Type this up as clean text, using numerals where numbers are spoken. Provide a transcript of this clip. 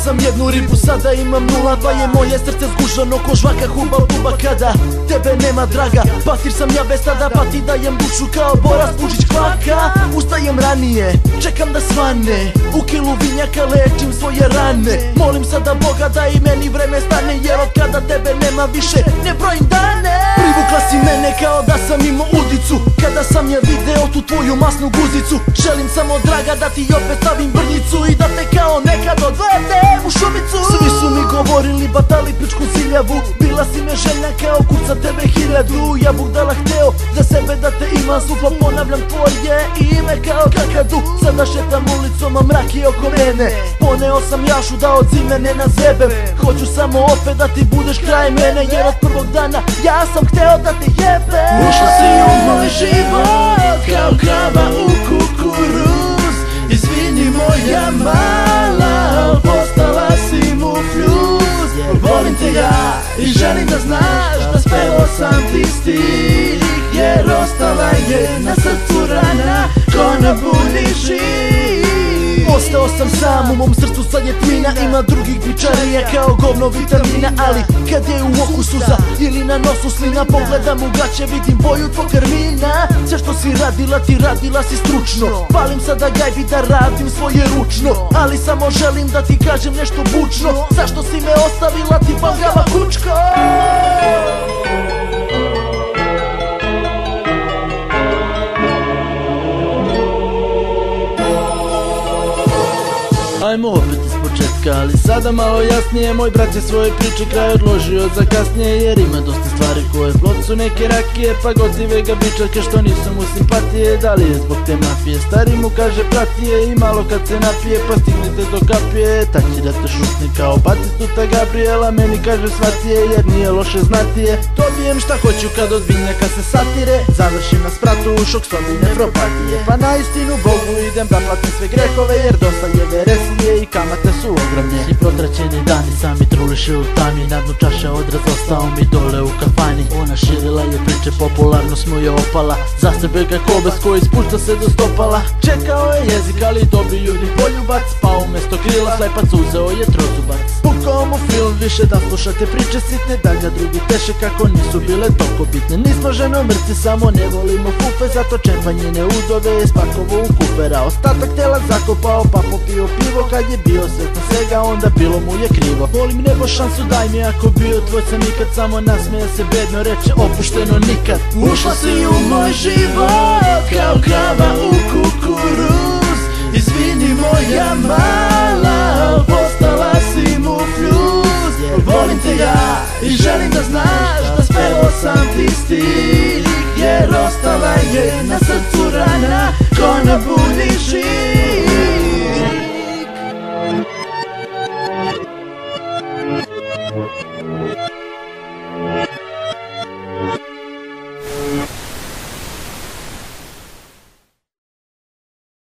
sam jednu ribu, sada imam 0,2 je moje srce zgužano ko žvaka huba u duba kada tebe nema draga. Pastir sam ja bez tada, pa ti dajem dušu kao Boras Pužić kvaka. Ustajem ranije, čekam da svane, u kilu vinjaka lečim svoje rane. Molim sada Boga da i meni vreme stane, jer od kada tebe nema više ne brojim dane. Privukla si mene kao da sam imao udicu, kada sam je video tu tvoju masnu guzicu. Želim samo draga da ti opet stavim brnjicu i da te kao nekad odvedem u šumicu. Svi su mi govorili batali pičku ziljavu, bila si me željna kao kuca tebe 1000. Ja bih dala hteo za sebe da te imam supa, ponavljam tvoje ime kao kakadu. Sada šetam ulicom a mrak je oko mene, poneo sam jašu da od zime ne nazebem. Hoću samo opet da ti budeš kraj mene, jer od prvog dana ja sam hteo da te jebem. Ušla si u moj život kao krava u kukuruz, izvini moja mala, postala si mu fljuz. Volim te ja i želim da znaš da spevao sam ti stih, jer ostala je na srcu rana ko na buni žig. Ostao sam sam, u mom srcu sad je tmina, ima drugih bičarija kao govno vitamina. Ali kad je u oku suza ili na nosu slina, pogledam u gaće, vidim boju tvog karmina. Sve što si radila ti radila si stručno, palim sada gajbi da radim svoje ručno. Ali samo želim da ti kažem nešto bučno, zašto si me ostavila ti bangava kučko? Ajmo opet iz početka, ali sada malo jasnije. Moj brat je svoje priče kraj odložio za kasnije, jer ima dosta stvari koje plod su neke rakije. Pa gotive ga bičake što nisu mu simpatije, da li je zbog te mafije? Stari mu kaže pratije i malo kad se napije pa stignete do kapije. Tak će da te šutni kao Batistuta Gabriela, meni kaže svatije jer nije loše znatije. Dobijem šta hoću kad od vinjaka se satire, završim na spratu u šok sobi nefropatije. Pa na istinu Bogu idem da platim sve grehove, jer dosta je veresije i kamate su ogromne. I protraćeni dani sami truliše u tami, na dnu čaša odraz ostao mi dole u kafani. Ona širila je priče, popularnost mu je opala, za sebe ga kobes koji spušta se do stopala. Čekao je jezik ali dobri ljudi poljubac, pa umjesto krila slepac uzeo je trozubac. Pukao mu film više da slušate priče sitne, da ga drugi teše kako nisu bile toliko bitne. Nismo ženomrci, samo ne volimo fufe, zato čempanjine udove je spakovo u kupera. Ostatak tela zakopao pa popio pivo, kad je bio svjesno svega onda bilo mu je krivo. Volim nebo, šansu daj mi, ako bio tvoj sam nikad, samo nasmeja se bedno, reče opušteno nikad. Ušla si u moj život kao krava u kukuruz, izvini moja mala, postala si mu fljuz. Volim te ja i želim da znaš da spevao sam ti stih, jer ostala je na srcu rana ko na buni žig.